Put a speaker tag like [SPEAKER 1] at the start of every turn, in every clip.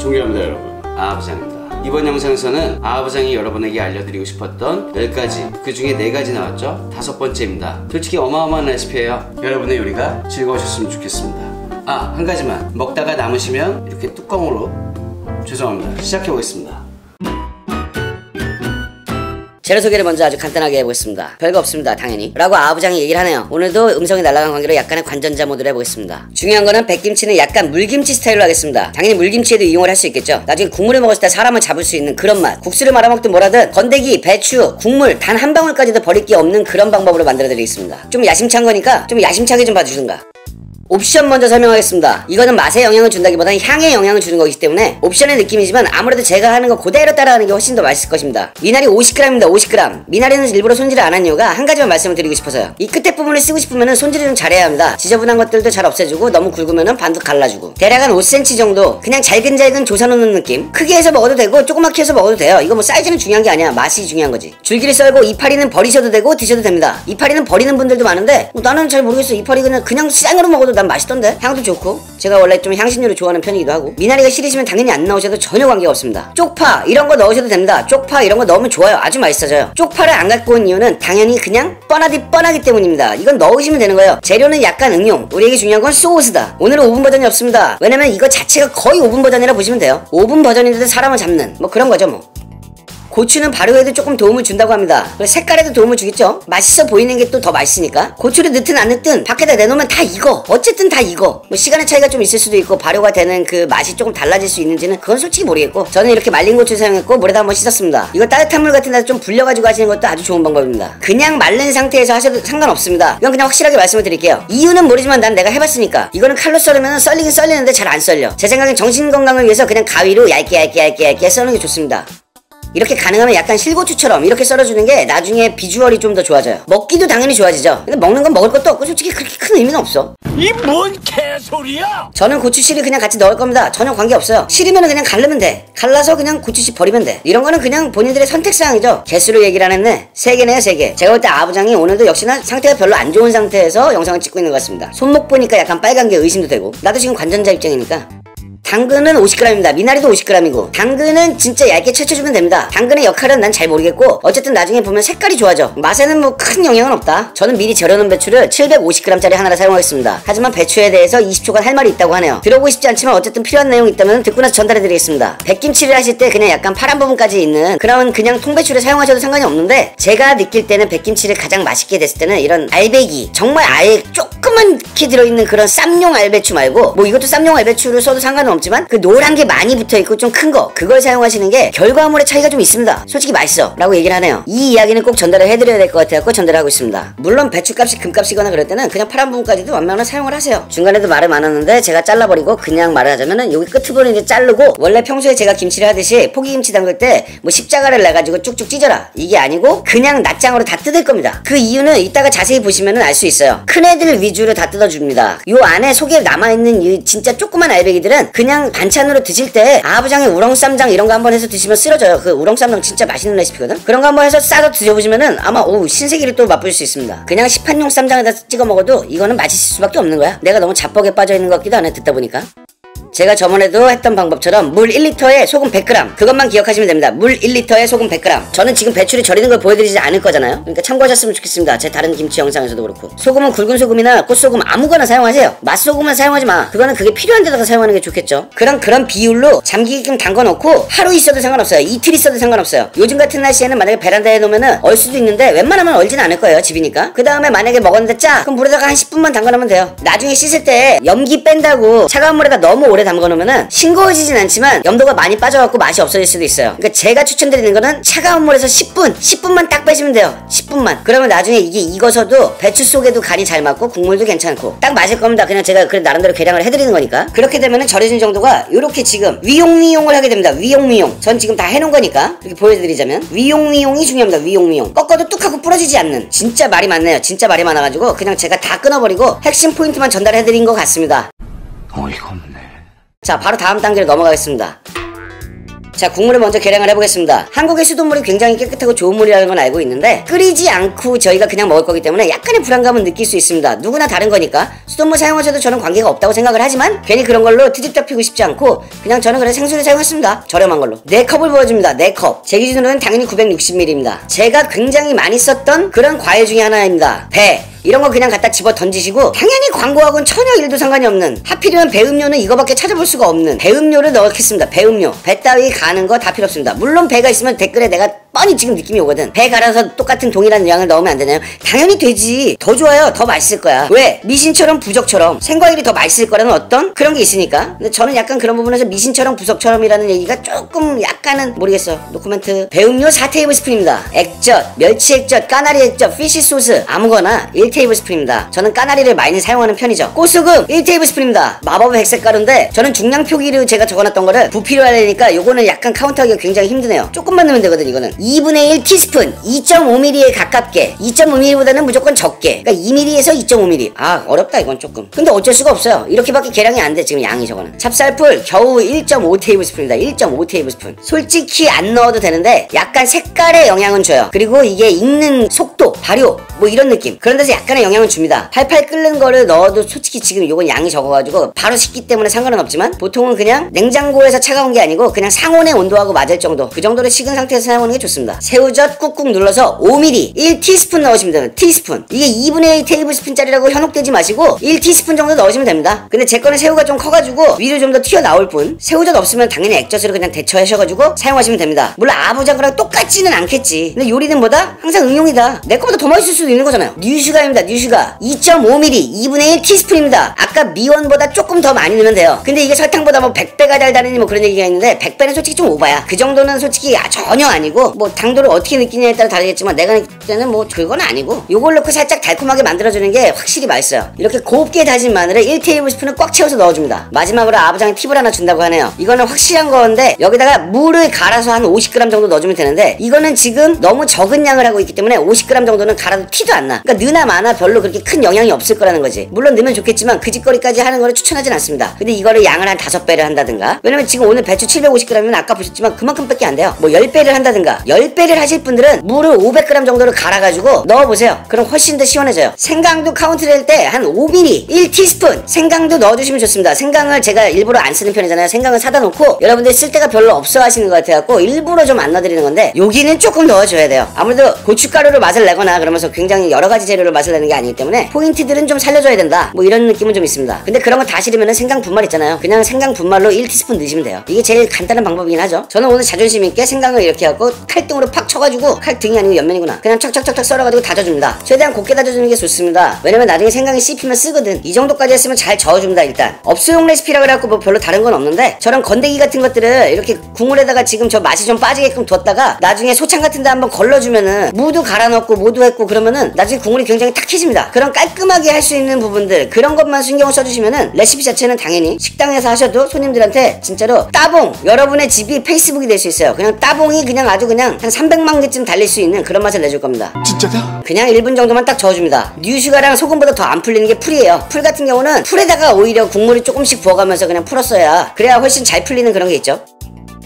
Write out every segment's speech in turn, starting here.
[SPEAKER 1] 존경합니다 여러분, 아부장입니다. 이번 영상에서는 아부장이 여러분에게 알려드리고 싶었던 10가지, 그 중에 4가지 나왔죠? 5번째입니다. 솔직히 어마어마한 레시피예요. 여러분의 요리가 즐거우셨으면 좋겠습니다. 한 가지만, 먹다가 남으시면 이렇게 뚜껑으로, 죄송합니다, 시작해보겠습니다.
[SPEAKER 2] 재료 소개를 먼저 아주 간단하게 해보겠습니다. 별거 없습니다, 당연히 라고 아부장이 얘기를 하네요. 오늘도 음성이 날아간 관계로 약간의 관전자 모드를 해보겠습니다. 중요한 거는 백김치는 약간 물김치 스타일로 하겠습니다. 당연히 물김치에도 이용을 할 수 있겠죠. 나중에 국물을 먹었을 때 사람을 잡을 수 있는 그런 맛, 국수를 말아먹든 뭐라든 건더기, 배추, 국물 단 한 방울까지도 버릴 게 없는 그런 방법으로 만들어 드리겠습니다. 좀 야심찬 거니까 좀 야심차게 좀 봐주든가. 옵션 먼저 설명하겠습니다. 이거는 맛에 영향을 준다기보다는 향에 영향을 주는 거기 때문에 옵션의 느낌이지만 아무래도 제가 하는 거 그대로 따라하는 게 훨씬 더 맛있을 것입니다. 미나리 50g입니다. 50g. 미나리는 일부러 손질을 안 한 이유가 한 가지만 말씀을 드리고 싶어서요. 이 끝에 부분을 쓰고 싶으면 손질을 좀 잘해야 합니다. 지저분한 것들도 잘 없애주고 너무 굵으면 반도 갈라주고. 대략 한 5cm 정도 그냥 잘근잘근 조사놓는 느낌. 크게 해서 먹어도 되고 조그맣게 해서 먹어도 돼요. 이거 뭐 사이즈는 중요한 게 아니야. 맛이 중요한 거지. 줄기를 썰고 이파리는 버리셔도 되고 드셔도 됩니다. 이파리는 버리는 분들도 많은데 나는 잘 모르겠어. 이파리 그냥 생으로 먹어도 난 맛있던데. 향도 좋고 제가 원래 좀 향신료를 좋아하는 편이기도 하고. 미나리가 싫으시면 당연히 안 넣으셔도 전혀 관계가 없습니다. 쪽파 이런 거 넣으셔도 됩니다. 쪽파 이런 거 넣으면 좋아요. 아주 맛있어져요. 쪽파를 안 갖고 온 이유는 당연히 그냥 뻔하기 때문입니다. 이건 넣으시면 되는 거예요. 재료는 약간 응용. 우리에게 중요한 건 소스다. 오늘은 오븐 버전이 없습니다. 왜냐면 이거 자체가 거의 오븐 버전이라 보시면 돼요. 오븐 버전인데도 사람을 잡는 뭐 그런 거죠 뭐. 고추는 발효에도 조금 도움을 준다고 합니다. 색깔에도 도움을 주겠죠? 맛있어 보이는 게 또 더 맛있으니까. 고추를 넣든 안 넣든 밖에다 내놓으면 다 익어. 어쨌든 다 익어. 뭐 시간의 차이가 좀 있을 수도 있고 발효가 되는 그 맛이 조금 달라질 수 있는지는 그건 솔직히 모르겠고, 저는 이렇게 말린 고추를 사용했고 물에다 한번 씻었습니다. 이거 따뜻한 물 같은 데서 좀 불려가지고 하시는 것도 아주 좋은 방법입니다. 그냥 말린 상태에서 하셔도 상관없습니다. 이건 그냥 확실하게 말씀을 드릴게요. 이유는 모르지만 난 내가 해봤으니까. 이거는 칼로 썰으면 썰리긴 썰리는데 잘 안 썰려. 제 생각엔 정신건강을 위해서 그냥 가위로 얇게 썰는 게 좋습니다. 이렇게 가능하면 약간 실고추처럼 이렇게 썰어주는 게 나중에 비주얼이 좀 더 좋아져요. 먹기도 당연히 좋아지죠. 근데 먹는 건 먹을 것도 없고 솔직히 그렇게 큰 의미는 없어.
[SPEAKER 3] 이 뭔 개소리야?
[SPEAKER 2] 저는 고추씨를 그냥 같이 넣을 겁니다. 전혀 관계없어요. 싫으면 그냥 갈르면 돼. 갈라서 그냥 고추씨 버리면 돼. 이런 거는 그냥 본인들의 선택사항이죠. 개수로 얘기를 안 했네. 3개네요 3개. 제가 볼 때 아부장이 오늘도 역시나 상태가 별로 안 좋은 상태에서 영상을 찍고 있는 것 같습니다. 손목 보니까 약간 빨간 게 의심도 되고. 나도 지금 관전자 입장이니까. 당근은 50g입니다. 미나리도 50g이고 당근은 진짜 얇게 채쳐주면 됩니다. 당근의 역할은 난 잘 모르겠고 어쨌든 나중에 보면 색깔이 좋아져. 맛에는 뭐 큰 영향은 없다. 저는 미리 절여놓은 배추를 750g짜리 하나를 사용하겠습니다. 하지만 배추에 대해서 20초간 할 말이 있다고 하네요. 들어보고 싶지 않지만 어쨌든 필요한 내용이 있다면 듣고 나서 전달해드리겠습니다. 백김치를 하실 때 그냥 약간 파란 부분까지 있는 그런 그냥 통배추를 사용하셔도 상관이 없는데, 제가 느낄 때는 백김치를 가장 맛있게 됐을 때는 이런 알배기, 정말 아예 조그맣게 들어있는 그런 쌈용 알배추 말고, 뭐 이것도 쌈용 알배추를 써도 상관은 없지만 그 노란 게 많이 붙어있고 좀 큰 거, 그걸 사용하시는 게 결과물의 차이가 좀 있습니다. 솔직히 맛있어 라고 얘기를 하네요. 이 이야기는 꼭 전달을 해드려야 될 것 같아서 전달을 하고 있습니다. 물론 배추값이 금값이거나 그럴 때는 그냥 파란 부분까지도 완만하게 사용을 하세요. 중간에도 말을 많았는데 제가 잘라버리고 그냥 말을 하자면은 여기 끝부분을 이제 자르고, 원래 평소에 제가 김치를 하듯이 포기김치 담글 때 뭐 십자가를 내가지고 쭉쭉 찢어라 이게 아니고 그냥 낱장으로 다 뜯을 겁니다. 그 이유는 이따가 자세히 보시면은 알 수 있어요. 큰 애들 위주로 다 뜯어줍니다. 요 안에 속에 남아있는 이 진짜 조그만 알배기들은 그냥 반찬으로 드실 때 아부장의 우렁쌈장 이런 거 한번 해서 드시면 쓰러져요. 그 우렁쌈장 진짜 맛있는 레시피거든. 그런 거 한번 해서 싸서 드셔보시면은 아마 신세계를 또 맛볼 수 있습니다. 그냥 시판용 쌈장에다 찍어 먹어도 이거는 맛있을 수밖에 없는 거야. 내가 너무 자뻑에 빠져있는 것 같기도 하네 듣다 보니까. 제가 저번에도 했던 방법처럼 물 1리터에 소금 100g, 그것만 기억하시면 됩니다. 물 1리터에 소금 100g. 저는 지금 배추를 절이는 걸 보여드리지 않을 거잖아요. 그러니까 참고하셨으면 좋겠습니다. 제 다른 김치 영상에서도 그렇고. 소금은 굵은 소금이나 꽃소금 아무거나 사용하세요. 맛소금은 사용하지 마. 그게 필요한 데다가 사용하는 게 좋겠죠. 그런 비율로 잠기게끔 담궈놓고 하루 있어도 상관없어요. 이틀 있어도 상관없어요. 요즘 같은 날씨에는 만약에 베란다에 놓으면은 얼 수도 있는데 웬만하면 얼진 않을 거예요. 집이니까. 그 다음에 만약에 먹었는데 짜, 그럼 물에다가 한 10분만 담궈놓으면 돼요. 나중에 씻을 때 염기 뺀다고 차가운 물에다 너무 오래 담궈놓으면은 싱거워지진 않지만 염도가 많이 빠져갖고 맛이 없어질 수도 있어요. 그러니까 제가 추천드리는 거는 차가운 물에서 10분만 딱 빼시면 돼요. 10분만. 그러면 나중에 이게 익어서도 배추 속에도 간이 잘 맞고 국물도 괜찮고 딱 맞을 겁니다. 그냥 제가 그래 나름대로 계량을 해드리는 거니까. 그렇게 되면은 절여진 정도가 요렇게 지금 위용을 하게 됩니다. 위용. 전 지금 다 해놓은 거니까 이렇게 보여드리자면 위용이 중요합니다. 위용. 꺾어도 뚝 하고 부러지지 않는. 진짜 말이 많네요. 진짜 말이 많아가지고 그냥 제가 다 끊어버리고 핵심 포인트만 전달해드린 것 같습니다.
[SPEAKER 3] 어이가 없네.
[SPEAKER 2] 자, 바로 다음 단계로 넘어가겠습니다. 자, 국물을 먼저 계량을 해보겠습니다. 한국의 수돗물이 굉장히 깨끗하고 좋은 물이라는 건 알고 있는데 끓이지 않고 저희가 그냥 먹을 거기 때문에 약간의 불안감은 느낄 수 있습니다. 누구나 다른 거니까 수돗물 사용하셔도 저는 관계가 없다고 생각을 하지만 괜히 그런 걸로 트집 잡히고 싶지 않고 그냥 저는 그래 생수를 사용했습니다. 저렴한 걸로. 4컵을 부어줍니다. 4컵. 제 기준으로는 당연히 960ml입니다. 제가 굉장히 많이 썼던 그런 과일 중에 하나입니다. 배. 이런 거 그냥 갖다 집어 던지시고 당연히 광고하고는 전혀 일도 상관이 없는, 하필이면 배음료는 이거밖에 찾아볼 수가 없는 배음료를 넣겠습니다. 배음료. 배 따위 가는 거 다 필요 없습니다. 물론 배가 있으면 댓글에 내가 뻔히 지금 느낌이 오거든. 배 갈아서 똑같은 동일한 양을 넣으면 안 되나요? 당연히 되지. 더 좋아요. 더 맛있을 거야. 왜? 미신처럼 부적처럼 생과일이 더 맛있을 거라는 어떤 그런 게 있으니까. 근데 저는 약간 그런 부분에서 미신처럼 부적처럼이라는 얘기가 조금 약간은 모르겠어. 노코멘트. 배음료 4테이블스푼입니다. 액젓, 멸치 액젓, 까나리 액젓, 피시 소스 아무거나 1테이블스푼입니다. 저는 까나리를 많이 사용하는 편이죠. 꽃소금 1테이블스푼입니다. 마법의 백색가루인데 저는 중량 표기로 제가 적어놨던 거를 부피로 하려니까 요거는 약간 카운트하기가 굉장히 힘드네요. 조금만 넣으면 되거든. 이거는 2분의 1 티스푼 2.5mm에 가깝게, 2.5mm보다는 무조건 적게, 그러니까 2mm에서 2.5mm. 아 어렵다 이건 조금. 근데 어쩔 수가 없어요. 이렇게밖에 계량이 안 돼 지금 양이. 저거는 찹쌀풀 겨우 1.5테이블스푼입니다 1.5테이블스푼. 솔직히 안 넣어도 되는데 약간 색깔의 영향은 줘요. 그리고 이게 익는 속도, 발효 뭐 이런 느낌, 그런 데서 약간의 영향을 줍니다. 팔팔 끓는 거를 넣어도 솔직히 지금 요건 양이 적어가지고 바로 식기 때문에 상관은 없지만 보통은 그냥 냉장고에서 차가운 게 아니고 그냥 상온의 온도하고 맞을 정도, 그 정도로 식은 상태에서 사용하는 게 좋습니다. 새우젓 꾹꾹 눌러서 5mm 1티스푼 넣으시면 됩니다. 티스푼. 이게 2분의 1 테이블스푼짜리라고 현혹되지 마시고 1티스푼 정도 넣으시면 됩니다. 근데 제 거는 새우가 좀 커가지고 위로 좀 더 튀어나올 뿐, 새우젓 없으면 당연히 액젓으로 그냥 대처하셔가지고 사용하시면 됩니다. 물론 아부장거랑 똑같지는 않겠지. 근데 요리는 뭐다? 항상 응용이다. 내 거보다 더 맛있을 수도 있는 거잖아요. 뉴슈가입니다. 뉴슈가 2.5mm 2분의 1 티스푼입니다. 아까 미원보다 조금 더 많이 넣으면 돼요. 근데 이게 설탕보다 뭐 100배가 달다느니 뭐 그런 얘기가 있는데 100배는 솔직히 좀 오바야. 그 정도는 솔직히 전혀 아니고, 뭐 당도를 어떻게 느끼냐에 따라 다르겠지만 내가 느낄 때는 뭐 그건 아니고 요걸 넣고 살짝 달콤하게 만들어주는 게 확실히 맛있어요. 이렇게 곱게 다진 마늘을 1테이블스푼을 꽉 채워서 넣어줍니다. 마지막으로 아부장이 팁을 하나 준다고 하네요. 이거는 확실한 건데 여기다가 물을 갈아서 한 50g 정도 넣어주면 되는데 이거는 지금 너무 적은 양을 하고 있기 때문에 50g 정도는 갈아도 티도 안 나. 그러니까 느나 마나 별로 그렇게 큰 영향이 없을 거라는 거지. 물론 넣으면 좋겠지만 그 짓거리까지 하는 거를 추천하진 않습니다. 근데 이거를 양을 한 5배를 한다든가, 왜냐면 지금 오늘 배추 750g이면 아까 보셨지만 그만큼밖에 안 돼요. 뭐 10배를 한다든가, 10배를 하실 분들은 물을 500g 정도를 갈아가지고 넣어보세요. 그럼 훨씬 더 시원해져요. 생강도 카운트를 할 때 한 5mm 1티스푼 생강도 넣어주시면 좋습니다. 생강을 제가 일부러 안 쓰는 편이잖아요. 생강을 사다 놓고 여러분들 쓸 데가 별로 없어 하시는 것 같아갖고 일부러 좀 안 넣어드리는 건데 여기는 조금 넣어줘야 돼요. 아무래도 고춧가루로 맛을 내거나 그러면서 굉장히 여러가지 재료로 맛을 내는 게 아니기 때문에 포인트들은 좀 살려줘야 된다, 뭐 이런 느낌은 좀 있습니다. 근데 그런 거 다 싫으면은 생강 분말 있잖아요. 그냥 생강 분말로 1티스푼 넣으시면 돼요. 이게 제일 간단한 방법이긴 하죠. 저는 오늘 자존심 있게 생강을 이렇게 해갖고 칼등으로 팍 쳐가지고, 칼등이 아니고 옆면이구나, 그냥 척척척척 썰어가지고 다져줍니다. 최대한 곱게 다져주는 게 좋습니다. 왜냐면 나중에 생강이 씹히면 쓰거든. 이 정도까지 했으면 잘 저어줍니다. 일단 업소용 레시피라 그래갖고 뭐 별로 다른 건 없는데, 저런 건더기 같은 것들을 이렇게 국물에다가 지금 저 맛이 좀 빠지게끔 뒀다가 나중에 소창 같은 데 한번 걸러주면은 무도 갈아 넣고 모두 했고 그러면은 나중에 국물이 굉장히 탁해집니다. 그런 깔끔하게 할 수 있는 부분들, 그런 것만 신경을 써주시면은 레시피 자체는 당연히 식당에서 하셔도 손님들한테 진짜로 따봉, 여러분의 집이 페이스북이 될 수 있어요. 그냥 따봉이 그냥 아주 그냥 한 300만 개쯤 달릴 수 있는 그런 맛을 내줄 겁니다.
[SPEAKER 3] 진짜다?
[SPEAKER 2] 그냥 1분 정도만 딱 저어줍니다. 뉴슈가랑 소금보다 더 안 풀리는 게 풀이에요. 풀 같은 경우는 풀에다가 오히려 국물을 조금씩 부어가면서 그냥 풀었어야, 그래야 훨씬 잘 풀리는 그런 게 있죠.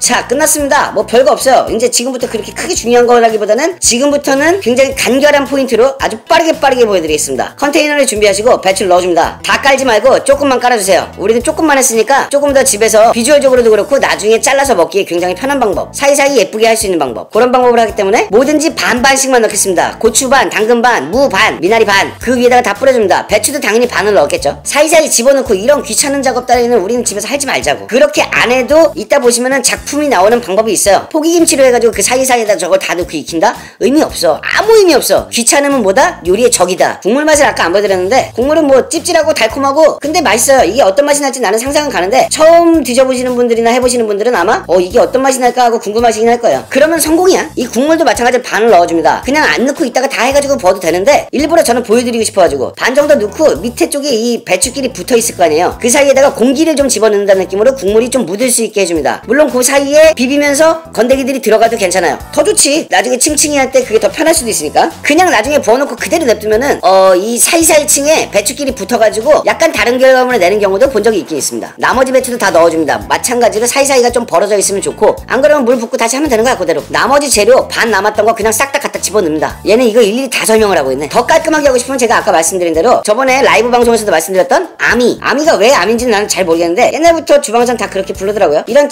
[SPEAKER 2] 자, 끝났습니다. 뭐 별거 없어요. 이제 지금부터 그렇게 크게 중요한 거라기보다는 지금부터는 굉장히 간결한 포인트로 아주 빠르게 보여드리겠습니다. 컨테이너를 준비하시고 배추를 넣어줍니다. 다 깔지 말고 조금만 깔아주세요. 우리는 조금만 했으니까 조금 더 집에서 비주얼적으로도 그렇고 나중에 잘라서 먹기에 굉장히 편한 방법, 사이사이 예쁘게 할 수 있는 방법, 그런 방법을 하기 때문에 뭐든지 반반씩만 넣겠습니다. 고추 반, 당근 반, 무 반, 미나리 반, 그 위에다가 다 뿌려줍니다. 배추도 당연히 반을 넣었겠죠. 사이사이 집어넣고 이런 귀찮은 작업 따위는 우리는 집에서 하지 말자고. 그렇게 안 해도 이따 보시면은 작품이 나오는 방법이 있어요. 포기김치로 해가지고 그 사이사이에다 저걸 다 넣고 익힌다? 의미 없어. 아무 의미 없어. 귀찮으면 뭐다? 요리의 적이다. 국물 맛을 아까 안 보여드렸는데 국물은 뭐 찝찝하고 달콤하고 근데 맛있어요. 이게 어떤 맛이 날지 나는 상상은 가는데 처음 드셔보시는 분들이나 해보시는 분들은 아마 이게 어떤 맛이 날까 하고 궁금하시긴 할 거예요. 그러면 성공이야. 이 국물도 마찬가지로 반을 넣어줍니다. 그냥 안 넣고 있다가 다 해가지고 부어도 되는데 일부러 저는 보여드리고 싶어가지고 반 정도 넣고 밑에 쪽에 이 배추끼리 붙어있을 거 아니에요. 그 사이에다가 공기를 좀 집어넣는다는 느낌으로 국물이 좀 묻을 수 있게 해줍니다. 물론 그 사이 사이에 비비면서 건더기들이 들어가도 괜찮아요. 더 좋지. 나중에 층층이 할 때 그게 더 편할 수도 있으니까. 그냥 나중에 부어놓고 그대로 냅두면은 이 사이사이 층에 배추끼리 붙어가지고 약간 다른 결과물을 내는 경우도 본 적이 있긴 있습니다. 나머지 배추도 다 넣어줍니다. 마찬가지로 사이사이가 좀 벌어져 있으면 좋고, 안 그러면 물 붓고 다시 하면 되는 거야. 그대로 나머지 재료 반 남았던 거 그냥 싹 다 갖다 집어넣습니다. 얘는 이거 일일이 다 설명을 하고 있네. 더 깔끔하게 하고 싶으면 제가 아까 말씀드린 대로 저번에 라이브 방송에서도 말씀드렸던 아미가 왜 아미인지는 나는 잘 모르겠는데 옛날부터 주방에선 다 그렇게 부르더라고요. 이런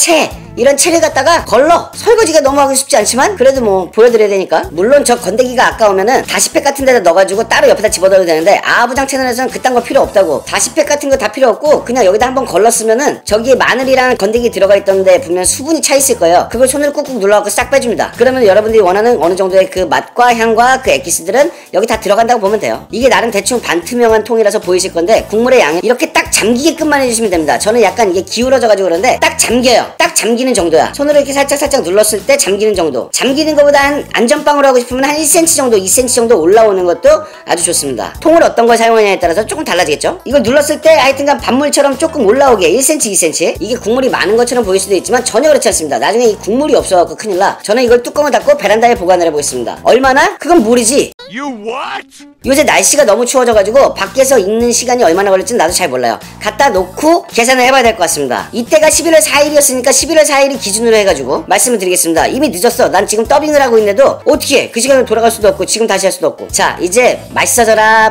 [SPEAKER 2] 채를 갖다가 걸러 설거지가 너무 하기 쉽지 않지만 그래도 뭐 보여드려야 되니까. 물론 저 건더기가 아까우면은 다시팩 같은 데다 넣어가지고 따로 옆에다 집어넣어도 되는데 아부장 채널에서는 그딴 거 필요 없다고. 다시팩 같은 거 다 필요 없고 그냥 여기다 한번 걸렀으면은 저기에 마늘이랑 건더기 들어가 있던데 분명 수분이 차 있을 거예요. 그걸 손으로 꾹꾹 눌러갖고 싹 빼줍니다. 그러면 여러분들이 원하는 어느 정도의 그 맛과 향과 그 엑기스들은 여기 다 들어간다고 보면 돼요. 이게 나름 대충 반투명한 통이라서 보이실 건데 국물의 양이 이렇게 딱 잠기게끔만 해주시면 됩니다. 저는 약간 이게 기울어져가지고 그런데 딱 잠겨요. 딱 잠기는 정도야. 손으로 이렇게 살짝 눌렀을 때 잠기는 정도. 잠기는 것보다 한 안전빵으로 하고 싶으면 한 1cm 정도 2cm 정도 올라오는 것도 아주 좋습니다. 통을 어떤 걸 사용하냐에 따라서 조금 달라지겠죠. 이걸 눌렀을 때 하여튼간 반물처럼 조금 올라오게 1cm 2cm. 이게 국물이 많은 것처럼 보일 수도 있지만 전혀 그렇지 않습니다. 나중에 이 국물이 없어갖고 큰일나. 저는 이걸 뚜껑을 닫고 베란다에 보관을 해보겠습니다. 얼마나? 그건 물이지.
[SPEAKER 3] You what?
[SPEAKER 2] 요새 날씨가 너무 추워져가지고 밖에서 익는 시간이 얼마나 걸릴지는 나도 잘 몰라요. 갖다 놓고 계산을 해봐야 될 것 같습니다. 이때가 11월 4일이었으니까 11월 4일을 기준으로 해가지고 말씀을 드리겠습니다. 이미 늦었어. 난 지금 더빙을 하고 있는데도 어떻게 그 시간으로 돌아갈 수도 없고 지금 다시 할 수도 없고. 자, 이제 맛있어져라.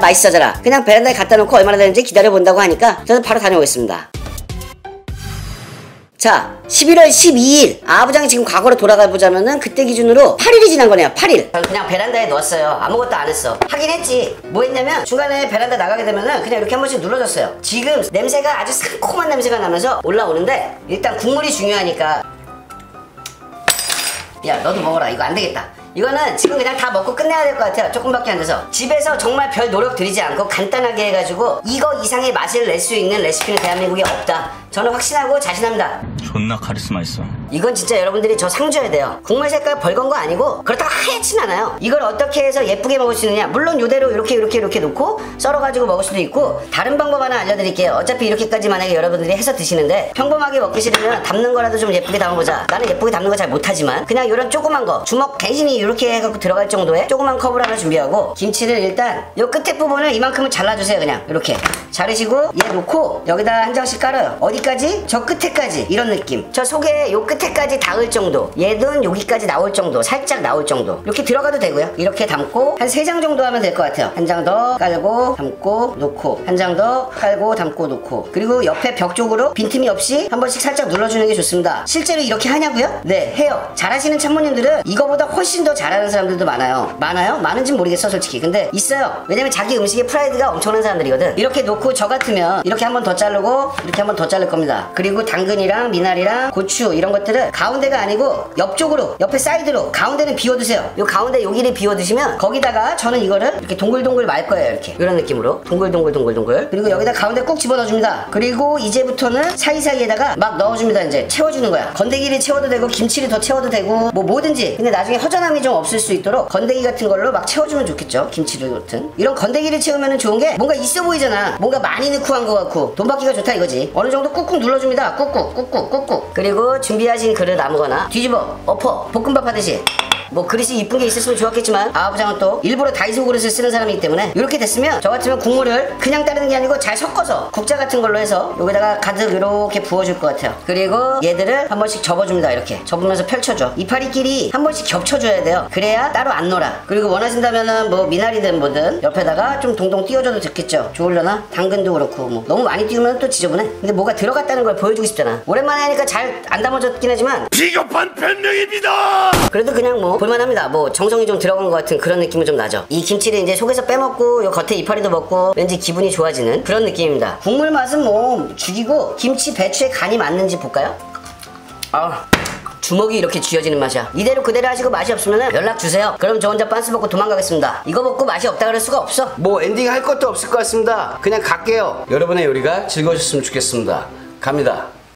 [SPEAKER 2] 그냥 베란다에 갖다 놓고 얼마나 되는지 기다려본다고 하니까 저는 바로 다녀오겠습니다. 자, 11월 12일 아부장이 지금 과거로 돌아가 보자면은 그때 기준으로 8일이 지난 거네요. 8일. 그냥 베란다에 넣었어요. 아무것도 안 했어. 하긴 했지. 뭐 했냐면 중간에 베란다 나가게 되면은 그냥 이렇게 한 번씩 눌러줬어요. 지금 냄새가 아주 상콤한 냄새가 나면서 올라오는데 일단 국물이 중요하니까. 야, 너도 먹어라. 이거 안 되겠다. 이거는 지금 그냥 다 먹고 끝내야 될 것 같아요. 조금밖에 안 돼서. 집에서 정말 별 노력 들이지 않고 간단하게 해가지고 이거 이상의 맛을 낼 수 있는 레시피는 대한민국에 없다. 저는 확신하고 자신합니다.
[SPEAKER 3] 존나 카리스마 있어.
[SPEAKER 2] 이건 진짜 여러분들이 저 상 줘야 돼요. 국물 색깔 벌건 거 아니고 그렇다고 하얗진 않아요. 이걸 어떻게 해서 예쁘게 먹을 수 있느냐. 물론 요대로 이렇게 놓고 썰어가지고 먹을 수도 있고 다른 방법 하나 알려드릴게요. 어차피 이렇게까지 만약에 여러분들이 해서 드시는데 평범하게 먹기 싫으면 담는 거라도 좀 예쁘게 담아보자. 나는 예쁘게 담는 거 잘 못하지만 그냥 요런 조그만 거 주먹 간신히 이렇게 해갖고 들어갈 정도의 조그만 컵을 하나 준비하고 김치를 일단 요 끝에 부분을 이만큼은 잘라주세요. 그냥 이렇게 자르시고 얘 놓고 여기다 한 장씩 깔아요. 어디까지? 저 끝에까지. 이런 느낌. 저 속에 요 끝에까지 닿을 정도. 얘는 여기까지 나올 정도. 살짝 나올 정도. 이렇게 들어가도 되고요. 이렇게 담고 한 3장 정도 하면 될 것 같아요. 한 장 더 깔고 담고 놓고 한 장 더 깔고 담고 놓고 그리고 옆에 벽 쪽으로 빈틈이 없이 한 번씩 살짝 눌러주는 게 좋습니다. 실제로 이렇게 하냐고요? 네, 해요. 잘하시는 참모님들은 이거보다 훨씬 더 잘하는 사람들도 많아요. 많은지는 모르겠어 솔직히. 근데 있어요. 왜냐면 자기 음식에 프라이드가 엄청난 사람들이거든. 이렇게 놓고 저 같으면 이렇게 한 번 더 자르고 이렇게 한 번 더 자를 겁니다. 그리고 당근이랑 미나리랑 고추 이런 것들을 가운데가 아니고 옆쪽으로 옆에 사이드로 가운데는 비워두세요. 요 가운데 여기를 비워두시면 거기다가 저는 이거를 이렇게 동글동글 말 거예요. 이렇게 이런 느낌으로 동글동글 그리고 여기다 가운데 꾹 집어넣어줍니다. 그리고 이제부터는 사이사이에다가 막 넣어줍니다. 이제 채워주는 거야. 건더기를 채워도 되고 김치를 더 채워도 되고 뭐 뭐든지. 근데 나중에 허전함이 좀 없을 수 있도록 건더기 같은 걸로 막 채워주면 좋겠죠. 김치를 같은 이런 건더기를 채우면 좋은 게 뭔가 있어 보이잖아. 뭔가 많이 넣고 한 거 같고 돈 받기가 좋다 이거지. 어느 정도 꾹꾹 눌러줍니다. 꾹꾹. 그리고 준비하신 그릇 아무거나 뒤집어 엎어 볶음밥 하듯이. 뭐 그릇이 이쁜 게 있었으면 좋았겠지만 아부장은 또 일부러 다이소 그릇을 쓰는 사람이기 때문에 이렇게 됐으면 저 같으면 국물을 그냥 따르는 게 아니고 잘 섞어서 국자 같은 걸로 해서 여기다가 가득 이렇게 부어줄 것 같아요. 그리고 얘들을 한 번씩 접어줍니다. 이렇게 접으면서 펼쳐줘. 이파리끼리 한 번씩 겹쳐줘야 돼요. 그래야 따로 안 놀아. 그리고 원하신다면은 뭐 미나리든 뭐든 옆에다가 좀 동동 띄워줘도 좋겠죠. 좋으려나? 당근도 그렇고 뭐 너무 많이 띄우면 또 지저분해. 근데 뭐가 들어갔다는 걸 보여주고 싶잖아. 오랜만에 하니까 잘 안 담아졌긴 하지만
[SPEAKER 3] 비겁한 변명입니다.
[SPEAKER 2] 그래도 그냥 뭐 볼만합니다. 뭐 정성이 좀 들어간 것 같은 그런 느낌은 좀 나죠. 이 김치를 이제 속에서 빼먹고 요 겉에 이파리도 먹고 왠지 기분이 좋아지는 그런 느낌입니다. 국물 맛은 뭐 죽이고 김치 배추에 간이 맞는지 볼까요? 주먹이 이렇게 쥐어지는 맛이야. 이대로 그대로 하시고 맛이 없으면 연락 주세요. 그럼 저 혼자 빤스 먹고 도망가겠습니다. 이거 먹고 맛이 없다 그럴 수가 없어.
[SPEAKER 1] 뭐 엔딩 할 것도 없을 것 같습니다. 그냥 갈게요. 여러분의 요리가 즐거우셨으면 좋겠습니다. 갑니다.